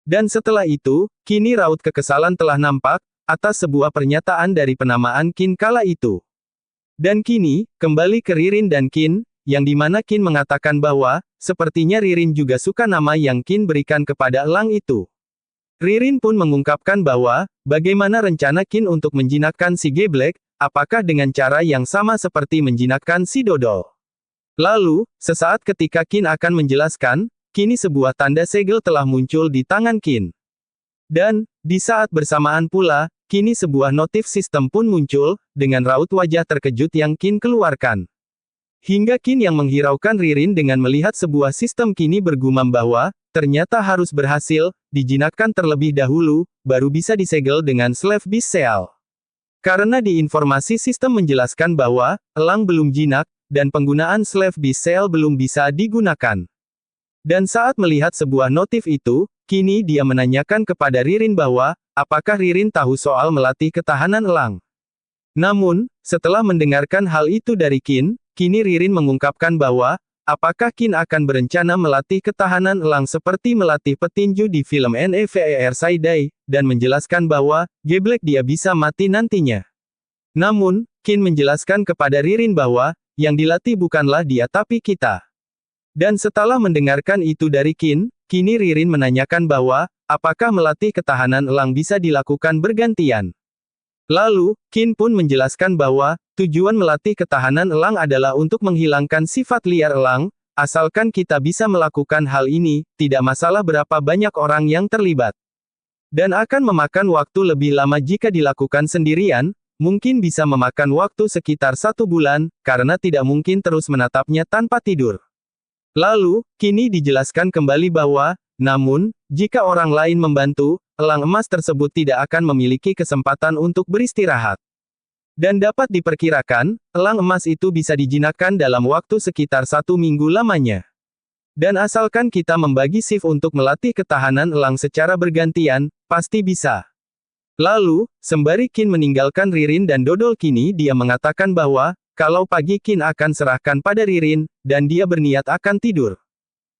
Dan setelah itu, kini raut kekesalan telah nampak, atas sebuah pernyataan dari penamaan Qin kala itu. Dan kini, kembali ke Ririn dan Qin, yang dimana Qin mengatakan bahwa, sepertinya Ririn juga suka nama yang Qin berikan kepada elang itu. Ririn pun mengungkapkan bahwa, bagaimana rencana Qin untuk menjinakkan si geblek, apakah dengan cara yang sama seperti menjinakkan si dodol. Lalu, sesaat ketika Qin akan menjelaskan, kini sebuah tanda segel telah muncul di tangan Qin. Dan, di saat bersamaan pula, kini sebuah notif sistem pun muncul, dengan raut wajah terkejut yang Qin keluarkan. Hingga Qin yang menghiraukan Ririn dengan melihat sebuah sistem kini bergumam bahwa, ternyata harus berhasil, dijinakkan terlebih dahulu, baru bisa disegel dengan Slave Beast Seal. Karena di informasi sistem menjelaskan bahwa, elang belum jinak, dan penggunaan Slave Beast Seal belum bisa digunakan. Dan saat melihat sebuah notif itu, kini dia menanyakan kepada Ririn bahwa, apakah Ririn tahu soal melatih ketahanan elang. Namun, setelah mendengarkan hal itu dari Qin, kini Ririn mengungkapkan bahwa, apakah Qin akan berencana melatih ketahanan elang seperti melatih petinju di film Never Say Die, dan menjelaskan bahwa, geblek dia bisa mati nantinya. Namun, Qin menjelaskan kepada Ririn bahwa, yang dilatih bukanlah dia tapi kita. Dan setelah mendengarkan itu dari Qin, kini Ririn menanyakan bahwa, apakah melatih ketahanan elang bisa dilakukan bergantian. Lalu, Qin pun menjelaskan bahwa, tujuan melatih ketahanan elang adalah untuk menghilangkan sifat liar elang, asalkan kita bisa melakukan hal ini, tidak masalah berapa banyak orang yang terlibat. Dan akan memakan waktu lebih lama jika dilakukan sendirian, mungkin bisa memakan waktu sekitar 1 bulan, karena tidak mungkin terus menatapnya tanpa tidur. Lalu, kini dijelaskan kembali bahwa, namun, jika orang lain membantu, elang emas tersebut tidak akan memiliki kesempatan untuk beristirahat. Dan dapat diperkirakan, elang emas itu bisa dijinakkan dalam waktu sekitar 1 minggu lamanya. Dan asalkan kita membagi shift untuk melatih ketahanan elang secara bergantian, pasti bisa. Lalu, sembari Qin meninggalkan Ririn dan Dodol kini dia mengatakan bahwa, kalau pagi Qin akan serahkan pada Ririn, dan dia berniat akan tidur.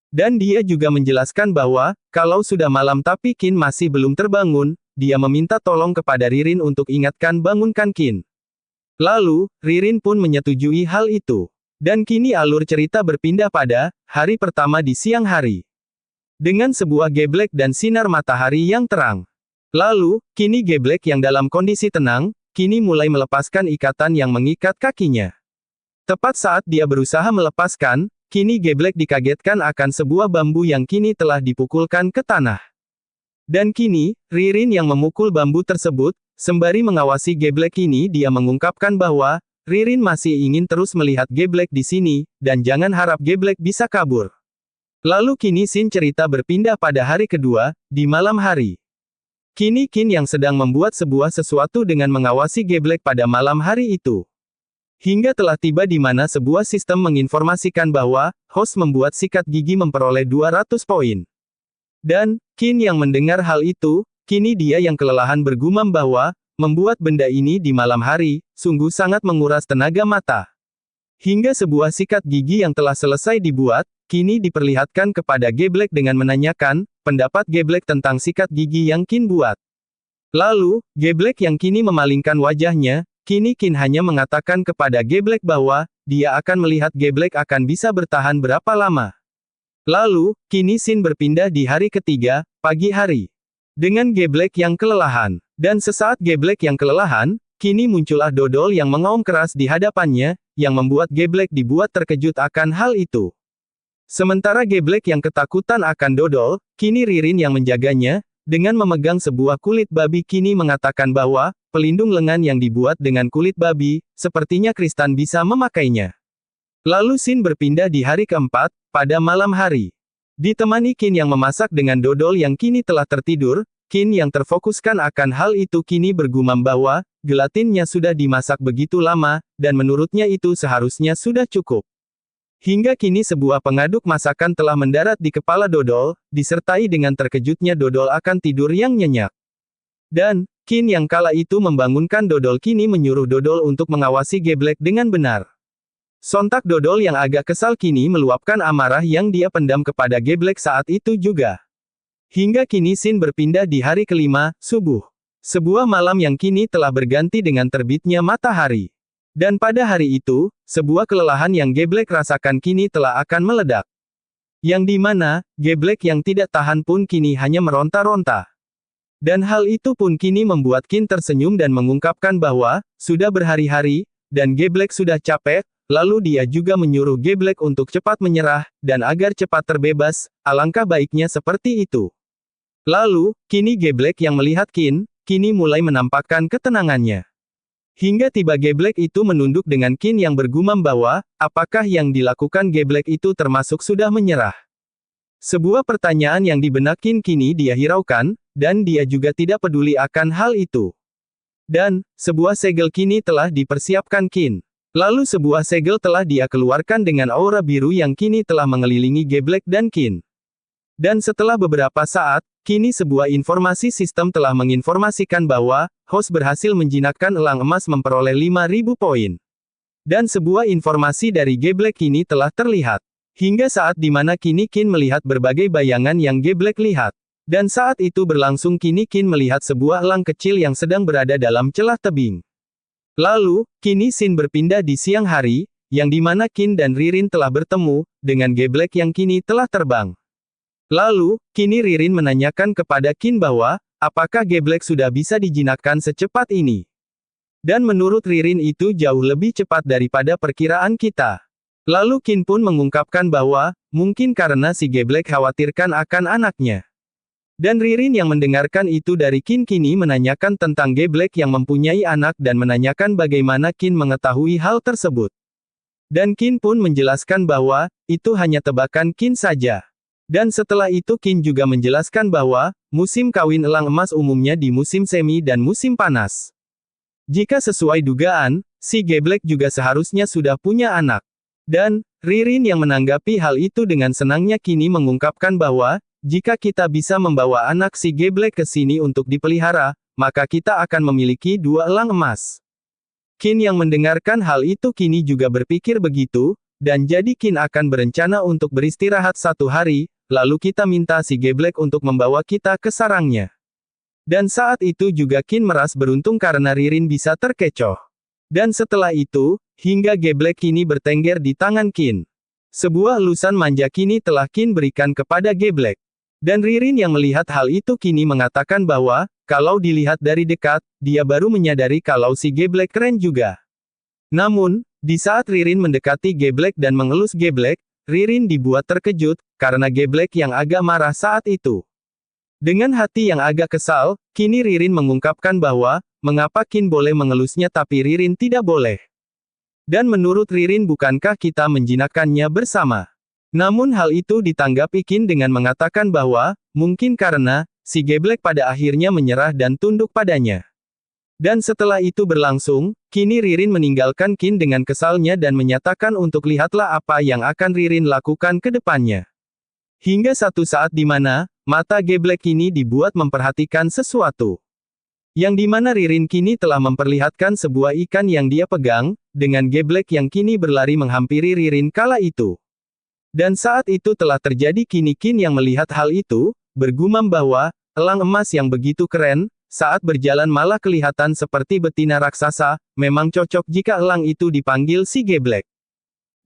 Dan dia juga menjelaskan bahwa, kalau sudah malam tapi Qin masih belum terbangun, dia meminta tolong kepada Ririn untuk ingatkan bangunkan Qin. Lalu, Ririn pun menyetujui hal itu. Dan kini alur cerita berpindah pada, hari pertama di siang hari. Dengan sebuah geblek dan sinar matahari yang terang. Lalu, kini geblek yang dalam kondisi tenang, kini mulai melepaskan ikatan yang mengikat kakinya. Tepat saat dia berusaha melepaskan, kini geblek dikagetkan akan sebuah bambu yang kini telah dipukulkan ke tanah. Dan kini, Ririn yang memukul bambu tersebut, sembari mengawasi geblek ini dia mengungkapkan bahwa, Ririn masih ingin terus melihat geblek di sini, dan jangan harap geblek bisa kabur. Lalu kini scene cerita berpindah pada hari kedua, di malam hari. Kini Qin yang sedang membuat sebuah sesuatu dengan mengawasi geblek pada malam hari itu. Hingga telah tiba di mana sebuah sistem menginformasikan bahwa, host membuat sikat gigi memperoleh 200 poin. Dan, Qin yang mendengar hal itu, kini dia yang kelelahan bergumam bahwa, membuat benda ini di malam hari, sungguh sangat menguras tenaga mata. Hingga sebuah sikat gigi yang telah selesai dibuat, kini diperlihatkan kepada geblek dengan menanyakan, pendapat geblek tentang sikat gigi yang Qin buat. Lalu, geblek yang kini memalingkan wajahnya, kini Qin hanya mengatakan kepada geblek bahwa, dia akan melihat geblek akan bisa bertahan berapa lama. Lalu, kini scene berpindah di hari ketiga, pagi hari. Dengan geblek yang kelelahan. Dan sesaat geblek yang kelelahan, kini muncullah Dodol yang mengaum keras di hadapannya, yang membuat geblek dibuat terkejut akan hal itu. Sementara geblek yang ketakutan akan Dodol, kini Ririn yang menjaganya, dengan memegang sebuah kulit babi kini mengatakan bahwa, pelindung lengan yang dibuat dengan kulit babi, sepertinya Kristan bisa memakainya. Lalu scene berpindah di hari keempat, pada malam hari. Ditemani Qin yang memasak dengan Dodol yang kini telah tertidur, Qin yang terfokuskan akan hal itu kini bergumam bahwa, gelatinnya sudah dimasak begitu lama, dan menurutnya itu seharusnya sudah cukup. Hingga kini sebuah pengaduk masakan telah mendarat di kepala Dodol, disertai dengan terkejutnya Dodol akan tidur yang nyenyak. Dan, Qin yang kala itu membangunkan Dodol kini menyuruh Dodol untuk mengawasi geblek dengan benar. Sontak Dodol yang agak kesal kini meluapkan amarah yang dia pendam kepada geblek saat itu juga. Hingga kini scene berpindah di hari kelima, subuh. Sebuah malam yang kini telah berganti dengan terbitnya matahari. Dan pada hari itu, sebuah kelelahan yang Geblek rasakan kini telah akan meledak. Yang dimana, Geblek yang tidak tahan pun kini hanya meronta-ronta. Dan hal itu pun kini membuat Qin tersenyum dan mengungkapkan bahwa, sudah berhari-hari, dan Geblek sudah capek, lalu dia juga menyuruh Geblek untuk cepat menyerah, dan agar cepat terbebas, alangkah baiknya seperti itu. Lalu, kini Geblek yang melihat Qin, kini mulai menampakkan ketenangannya. Hingga tiba Geblek itu menunduk dengan Qin yang bergumam bahwa, apakah yang dilakukan Geblek itu termasuk sudah menyerah? Sebuah pertanyaan yang di benak Qin kini dia hiraukan, dan dia juga tidak peduli akan hal itu. Dan, sebuah segel kini telah dipersiapkan Qin. Lalu sebuah segel telah dia keluarkan dengan aura biru yang kini telah mengelilingi Geblek dan Qin. Dan setelah beberapa saat, kini sebuah informasi sistem telah menginformasikan bahwa, host berhasil menjinakkan elang emas memperoleh 5.000 poin. Dan sebuah informasi dari Geblek kini telah terlihat. Hingga saat di mana kini Qin melihat berbagai bayangan yang Geblek lihat. Dan saat itu berlangsung kini Qin melihat sebuah elang kecil yang sedang berada dalam celah tebing. Lalu, kini scene berpindah di siang hari, yang di mana Qin dan Ririn telah bertemu, dengan Geblek yang kini telah terbang. Lalu, kini Ririn menanyakan kepada Qin bahwa, apakah Geblek sudah bisa dijinakkan secepat ini? Dan menurut Ririn itu jauh lebih cepat daripada perkiraan kita. Lalu Qin pun mengungkapkan bahwa, mungkin karena si Geblek khawatirkan akan anaknya. Dan Ririn yang mendengarkan itu dari Qin kini menanyakan tentang Geblek yang mempunyai anak dan menanyakan bagaimana Qin mengetahui hal tersebut. Dan Qin pun menjelaskan bahwa, itu hanya tebakan Qin saja. Dan setelah itu Qin juga menjelaskan bahwa, musim kawin elang emas umumnya di musim semi dan musim panas. Jika sesuai dugaan, si Geblek juga seharusnya sudah punya anak. Dan, Ririn yang menanggapi hal itu dengan senangnya kini mengungkapkan bahwa, jika kita bisa membawa anak si Geblek ke sini untuk dipelihara, maka kita akan memiliki 2 elang emas. Qin yang mendengarkan hal itu kini juga berpikir begitu, dan jadi Qin akan berencana untuk beristirahat 1 hari, lalu kita minta si Geblek untuk membawa kita ke sarangnya. Dan saat itu juga Qin meras beruntung karena Ririn bisa terkecoh. Dan setelah itu, hingga Geblek kini bertengger di tangan Qin. Sebuah elusan manja kini telah Qin berikan kepada Geblek. Dan Ririn yang melihat hal itu kini mengatakan bahwa, kalau dilihat dari dekat, dia baru menyadari kalau si Geblek keren juga. Namun, di saat Ririn mendekati Geblek dan mengelus Geblek, Ririn dibuat terkejut, karena Geblek yang agak marah saat itu. Dengan hati yang agak kesal, kini Ririn mengungkapkan bahwa, mengapa Qin boleh mengelusnya tapi Ririn tidak boleh. Dan menurut Ririn bukankah kita menjinakkannya bersama? Namun hal itu ditanggapi Qin dengan mengatakan bahwa, mungkin karena, si Geblek pada akhirnya menyerah dan tunduk padanya. Dan setelah itu berlangsung, kini Ririn meninggalkan Qin dengan kesalnya dan menyatakan untuk lihatlah apa yang akan Ririn lakukan ke depannya. Hingga satu saat di mana, mata Geblek kini dibuat memperhatikan sesuatu. Yang di mana Ririn kini telah memperlihatkan sebuah ikan yang dia pegang, dengan Geblek yang kini berlari menghampiri Ririn kala itu. Dan saat itu telah terjadi kini Qin yang melihat hal itu, bergumam bahwa, elang emas yang begitu keren, saat berjalan malah kelihatan seperti betina raksasa, memang cocok jika elang itu dipanggil si Geblek.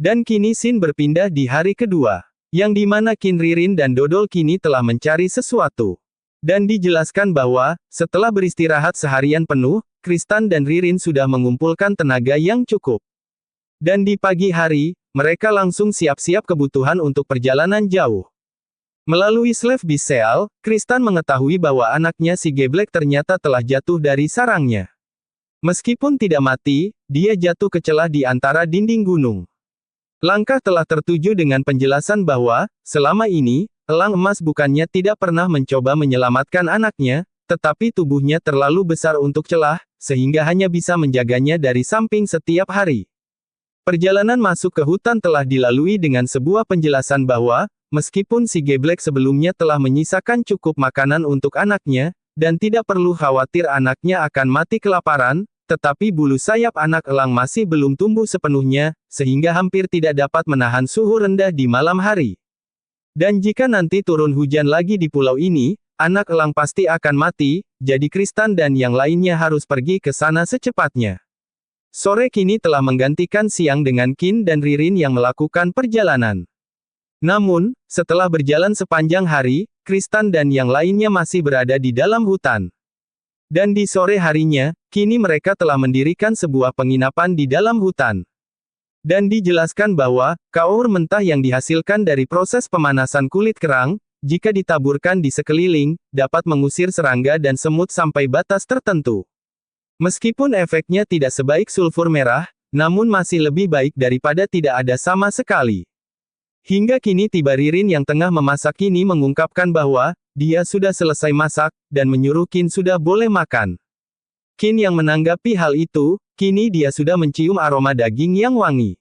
Dan kini scene berpindah di hari kedua, yang di mana Qin Ririn dan Dodol kini telah mencari sesuatu. Dan dijelaskan bahwa, setelah beristirahat seharian penuh, Kristan dan Ririn sudah mengumpulkan tenaga yang cukup. Dan di pagi hari, mereka langsung siap-siap kebutuhan untuk perjalanan jauh. Melalui Slave Beast Seal, Kristan mengetahui bahwa anaknya si Geblek ternyata telah jatuh dari sarangnya. Meskipun tidak mati, dia jatuh ke celah di antara dinding gunung. Langkah telah tertuju dengan penjelasan bahwa, selama ini, elang emas bukannya tidak pernah mencoba menyelamatkan anaknya, tetapi tubuhnya terlalu besar untuk celah, sehingga hanya bisa menjaganya dari samping setiap hari. Perjalanan masuk ke hutan telah dilalui dengan sebuah penjelasan bahwa, meskipun si Geblek sebelumnya telah menyisakan cukup makanan untuk anaknya, dan tidak perlu khawatir anaknya akan mati kelaparan, tetapi bulu sayap anak elang masih belum tumbuh sepenuhnya, sehingga hampir tidak dapat menahan suhu rendah di malam hari. Dan jika nanti turun hujan lagi di pulau ini, anak elang pasti akan mati, jadi Kristan dan yang lainnya harus pergi ke sana secepatnya. Sore kini telah menggantikan siang dengan Qin dan Ririn yang melakukan perjalanan. Namun, setelah berjalan sepanjang hari, Kristan dan yang lainnya masih berada di dalam hutan. Dan di sore harinya, kini mereka telah mendirikan sebuah penginapan di dalam hutan. Dan dijelaskan bahwa, kaur mentah yang dihasilkan dari proses pemanasan kulit kerang, jika ditaburkan di sekeliling, dapat mengusir serangga dan semut sampai batas tertentu. Meskipun efeknya tidak sebaik sulfur merah, namun masih lebih baik daripada tidak ada sama sekali. Hingga kini tiba Ririn yang tengah memasak kini mengungkapkan bahwa, dia sudah selesai masak, dan menyuruh Qin sudah boleh makan. Qin yang menanggapi hal itu, kini dia sudah mencium aroma daging yang wangi.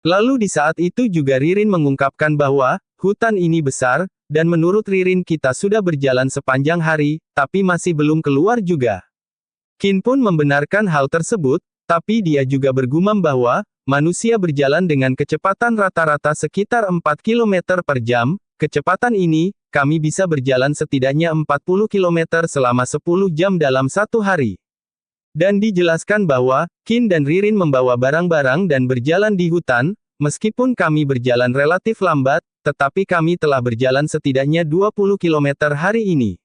Lalu di saat itu juga Ririn mengungkapkan bahwa, hutan ini besar, dan menurut Ririn kita sudah berjalan sepanjang hari, tapi masih belum keluar juga. Qin pun membenarkan hal tersebut, tapi dia juga bergumam bahwa, manusia berjalan dengan kecepatan rata-rata sekitar 4 km per jam, kecepatan ini, kami bisa berjalan setidaknya 40 km selama 10 jam dalam satu hari. Dan dijelaskan bahwa, Qin dan Ririn membawa barang-barang dan berjalan di hutan, meskipun kami berjalan relatif lambat, tetapi kami telah berjalan setidaknya 20 km hari ini.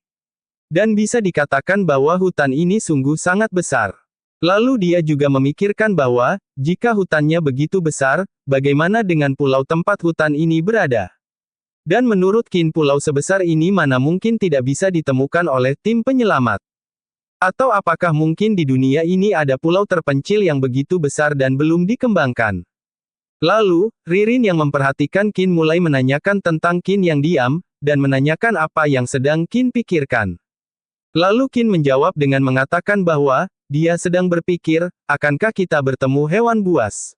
Dan bisa dikatakan bahwa hutan ini sungguh sangat besar. Lalu dia juga memikirkan bahwa, jika hutannya begitu besar, bagaimana dengan pulau tempat hutan ini berada? Dan menurut Qin pulau sebesar ini mana mungkin tidak bisa ditemukan oleh tim penyelamat? Atau apakah mungkin di dunia ini ada pulau terpencil yang begitu besar dan belum dikembangkan? Lalu, Ririn yang memperhatikan Qin mulai menanyakan tentang Qin yang diam, dan menanyakan apa yang sedang Qin pikirkan. Lalu Qin menjawab dengan mengatakan bahwa, dia sedang berpikir, akankah kita bertemu hewan buas?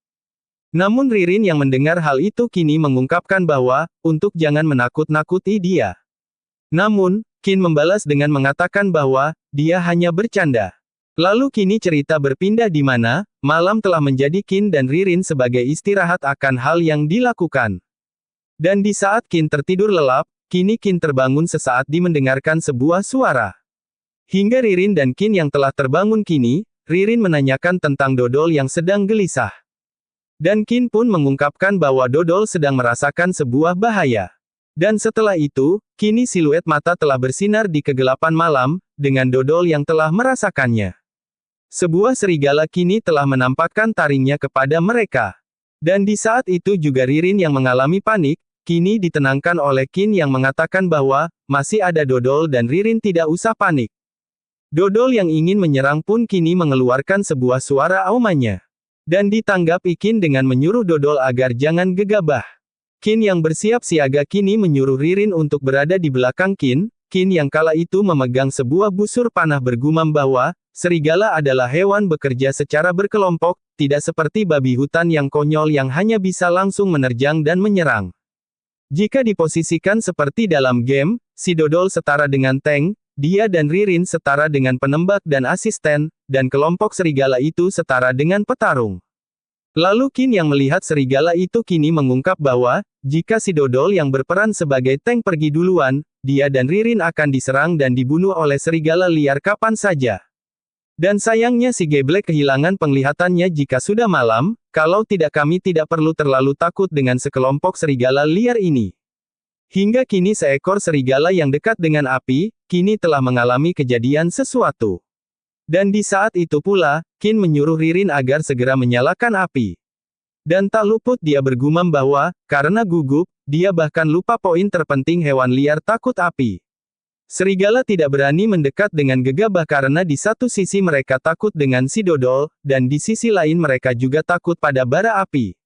Namun Ririn yang mendengar hal itu kini mengungkapkan bahwa, untuk jangan menakut-nakuti dia. Namun, Qin membalas dengan mengatakan bahwa, dia hanya bercanda. Lalu kini cerita berpindah di mana, malam telah menjadi Qin dan Ririn sebagai istirahat akan hal yang dilakukan. Dan di saat Qin tertidur lelap, kini Qin terbangun sesaat mendengarkan sebuah suara. Hingga Ririn dan Qin yang telah terbangun kini, Ririn menanyakan tentang Dodol yang sedang gelisah. Dan Qin pun mengungkapkan bahwa Dodol sedang merasakan sebuah bahaya. Dan setelah itu, kini siluet mata telah bersinar di kegelapan malam, dengan Dodol yang telah merasakannya. Sebuah serigala kini telah menampakkan taringnya kepada mereka. Dan di saat itu juga Ririn yang mengalami panik, kini ditenangkan oleh Qin yang mengatakan bahwa, masih ada Dodol dan Ririn tidak usah panik. Dodol yang ingin menyerang pun kini mengeluarkan sebuah suara aumannya. Dan ditanggapi Qin dengan menyuruh Dodol agar jangan gegabah. Qin yang bersiap siaga kini menyuruh Ririn untuk berada di belakang Qin. Qin yang kala itu memegang sebuah busur panah bergumam bahwa, serigala adalah hewan bekerja secara berkelompok, tidak seperti babi hutan yang konyol yang hanya bisa langsung menerjang dan menyerang. Jika diposisikan seperti dalam game, si Dodol setara dengan tank, dia dan Ririn setara dengan penembak dan asisten, dan kelompok serigala itu setara dengan petarung. Lalu Qin yang melihat serigala itu kini mengungkap bahwa, jika si Dodol yang berperan sebagai tank pergi duluan, dia dan Ririn akan diserang dan dibunuh oleh serigala liar kapan saja. Dan sayangnya si Geblek kehilangan penglihatannya jika sudah malam, kalau tidak kami tidak perlu terlalu takut dengan sekelompok serigala liar ini. Hingga kini seekor serigala yang dekat dengan api, kini telah mengalami kejadian sesuatu. Dan di saat itu pula, Qin menyuruh Ririn agar segera menyalakan api. Dan tak luput dia bergumam bahwa, karena gugup, dia bahkan lupa poin terpenting hewan liar takut api. Serigala tidak berani mendekat dengan gegabah karena di satu sisi mereka takut dengan si Dodol, dan di sisi lain mereka juga takut pada bara api.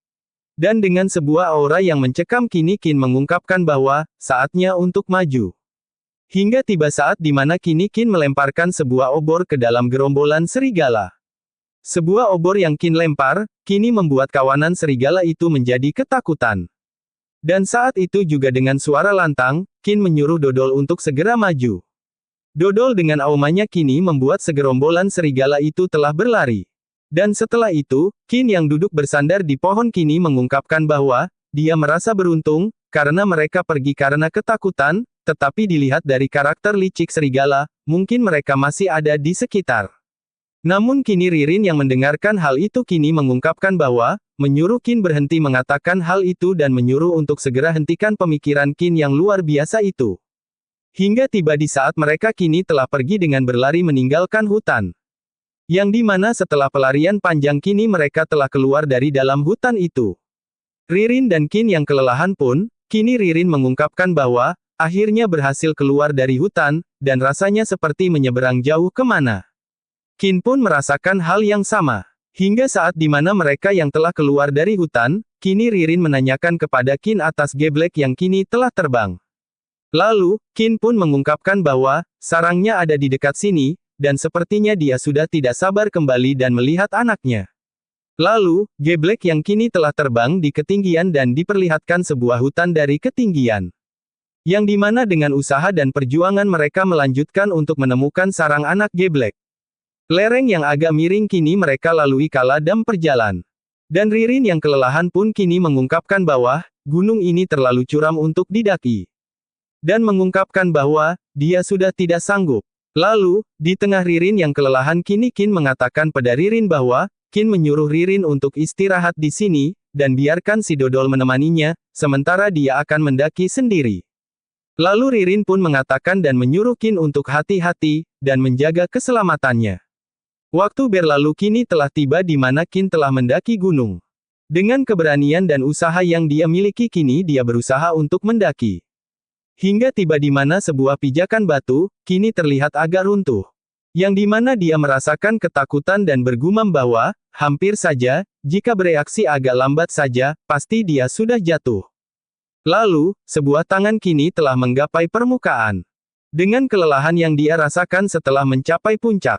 Dan dengan sebuah aura yang mencekam kini Qin mengungkapkan bahwa, saatnya untuk maju. Hingga tiba saat di mana kini Qin melemparkan sebuah obor ke dalam gerombolan serigala. Sebuah obor yang Qin lempar, kini membuat kawanan serigala itu menjadi ketakutan. Dan saat itu juga dengan suara lantang, Qin menyuruh Dodol untuk segera maju. Dodol dengan aumannya kini membuat segerombolan serigala itu telah berlari. Dan setelah itu, Qin yang duduk bersandar di pohon kini mengungkapkan bahwa, dia merasa beruntung, karena mereka pergi karena ketakutan, tetapi dilihat dari karakter licik serigala, mungkin mereka masih ada di sekitar. Namun kini Ririn yang mendengarkan hal itu kini mengungkapkan bahwa, menyuruh Qin berhenti mengatakan hal itu dan menyuruh untuk segera hentikan pemikiran Qin yang luar biasa itu. Hingga tiba di saat mereka kini telah pergi dengan berlari meninggalkan hutan. Yang dimana setelah pelarian panjang kini mereka telah keluar dari dalam hutan itu. Ririn dan Qin yang kelelahan pun, kini Ririn mengungkapkan bahwa, akhirnya berhasil keluar dari hutan, dan rasanya seperti menyeberang jauh kemana. Qin pun merasakan hal yang sama. Hingga saat di mana mereka yang telah keluar dari hutan, kini Ririn menanyakan kepada Qin atas geblek yang kini telah terbang. Lalu, Qin pun mengungkapkan bahwa, sarangnya ada di dekat sini, dan sepertinya dia sudah tidak sabar kembali dan melihat anaknya. Lalu, geblek yang kini telah terbang di ketinggian dan diperlihatkan sebuah hutan dari ketinggian. Yang dimana dengan usaha dan perjuangan mereka melanjutkan untuk menemukan sarang anak geblek. Lereng yang agak miring kini mereka lalui kala dalam perjalanan. Dan Ririn yang kelelahan pun kini mengungkapkan bahwa, gunung ini terlalu curam untuk didaki. Dan mengungkapkan bahwa, dia sudah tidak sanggup. Lalu, di tengah Ririn yang kelelahan kini Qin mengatakan pada Ririn bahwa, Qin menyuruh Ririn untuk istirahat di sini, dan biarkan si dodol menemaninya, sementara dia akan mendaki sendiri. Lalu Ririn pun mengatakan dan menyuruh Qin untuk hati-hati, dan menjaga keselamatannya. Waktu berlalu kini telah tiba di mana Qin telah mendaki gunung. Dengan keberanian dan usaha yang dia miliki kini dia berusaha untuk mendaki. Hingga tiba di mana sebuah pijakan batu, kini terlihat agak runtuh. Yang dimana dia merasakan ketakutan dan bergumam bahwa, hampir saja, jika bereaksi agak lambat saja, pasti dia sudah jatuh. Lalu, sebuah tangan kini telah menggapai permukaan. Dengan kelelahan yang dia rasakan setelah mencapai puncak.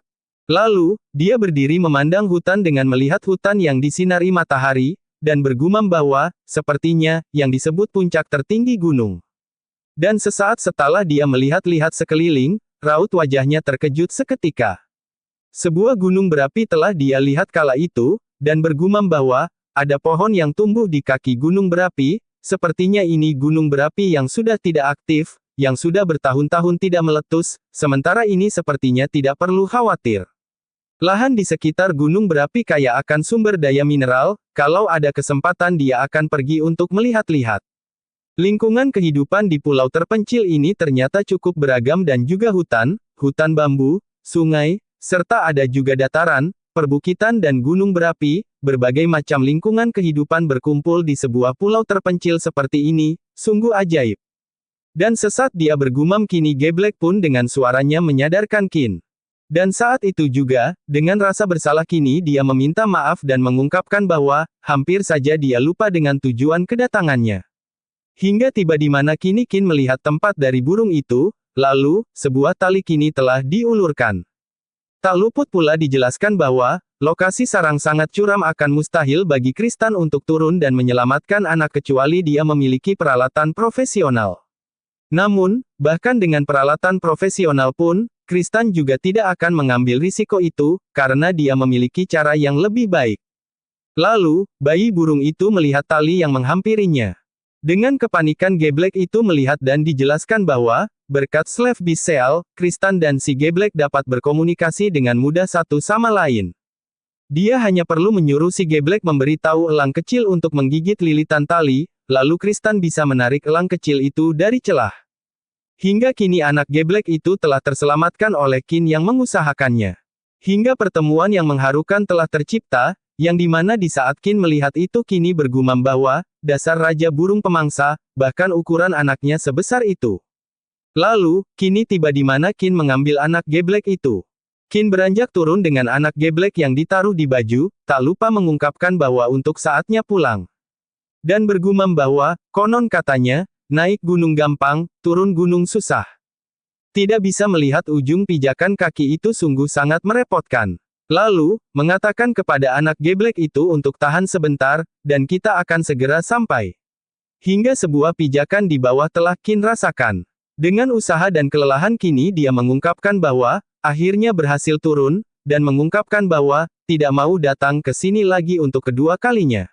Lalu, dia berdiri memandang hutan dengan melihat hutan yang disinari matahari, dan bergumam bahwa, sepertinya, yang disebut puncak tertinggi gunung. Dan sesaat setelah dia melihat-lihat sekeliling, raut wajahnya terkejut seketika. Sebuah gunung berapi telah dia lihat kala itu, dan bergumam bahwa, ada pohon yang tumbuh di kaki gunung berapi, sepertinya ini gunung berapi yang sudah tidak aktif, yang sudah bertahun-tahun tidak meletus, sementara ini sepertinya tidak perlu khawatir. Lahan di sekitar gunung berapi kaya akan sumber daya mineral, kalau ada kesempatan dia akan pergi untuk melihat-lihat. Lingkungan kehidupan di pulau terpencil ini ternyata cukup beragam dan juga hutan, hutan bambu, sungai, serta ada juga dataran, perbukitan dan gunung berapi, berbagai macam lingkungan kehidupan berkumpul di sebuah pulau terpencil seperti ini, sungguh ajaib. Dan sesat dia bergumam kini geblek pun dengan suaranya menyadarkan Qin. Dan saat itu juga, dengan rasa bersalah kini dia meminta maaf dan mengungkapkan bahwa, hampir saja dia lupa dengan tujuan kedatangannya. Hingga tiba di mana kini Qin melihat tempat dari burung itu, lalu, sebuah tali kini telah diulurkan. Tak luput pula dijelaskan bahwa, lokasi sarang sangat curam akan mustahil bagi Kristan untuk turun dan menyelamatkan anak kecuali dia memiliki peralatan profesional. Namun, bahkan dengan peralatan profesional pun, Kristan juga tidak akan mengambil risiko itu, karena dia memiliki cara yang lebih baik. Lalu, bayi burung itu melihat tali yang menghampirinya. Dengan kepanikan geblek itu melihat dan dijelaskan bahwa, berkat Slave Beast Seal, Kristan dan si geblek dapat berkomunikasi dengan mudah satu sama lain. Dia hanya perlu menyuruh si geblek memberitahu elang kecil untuk menggigit lilitan tali, lalu Kristan bisa menarik elang kecil itu dari celah. Hingga kini anak geblek itu telah terselamatkan oleh Qin yang mengusahakannya. Hingga pertemuan yang mengharukan telah tercipta, yang dimana di saat Qin melihat itu kini bergumam bahwa, dasar raja burung pemangsa, bahkan ukuran anaknya sebesar itu. Lalu, kini tiba di mana Qin mengambil anak geblek itu. Qin beranjak turun dengan anak geblek yang ditaruh di baju, tak lupa mengungkapkan bahwa untuk saatnya pulang. Dan bergumam bahwa, konon katanya, naik gunung gampang, turun gunung susah. Tidak bisa melihat ujung pijakan kaki itu sungguh sangat merepotkan. Lalu, mengatakan kepada anak geblek itu untuk tahan sebentar, dan kita akan segera sampai. Hingga sebuah pijakan di bawah telah Qin rasakan. Dengan usaha dan kelelahan kini dia mengungkapkan bahwa, akhirnya berhasil turun, dan mengungkapkan bahwa, tidak mau datang ke sini lagi untuk kedua kalinya.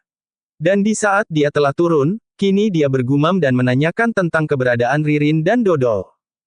Dan di saat dia telah turun, Kini dia bergumam dan menanyakan tentang keberadaan Ririn dan Dodol.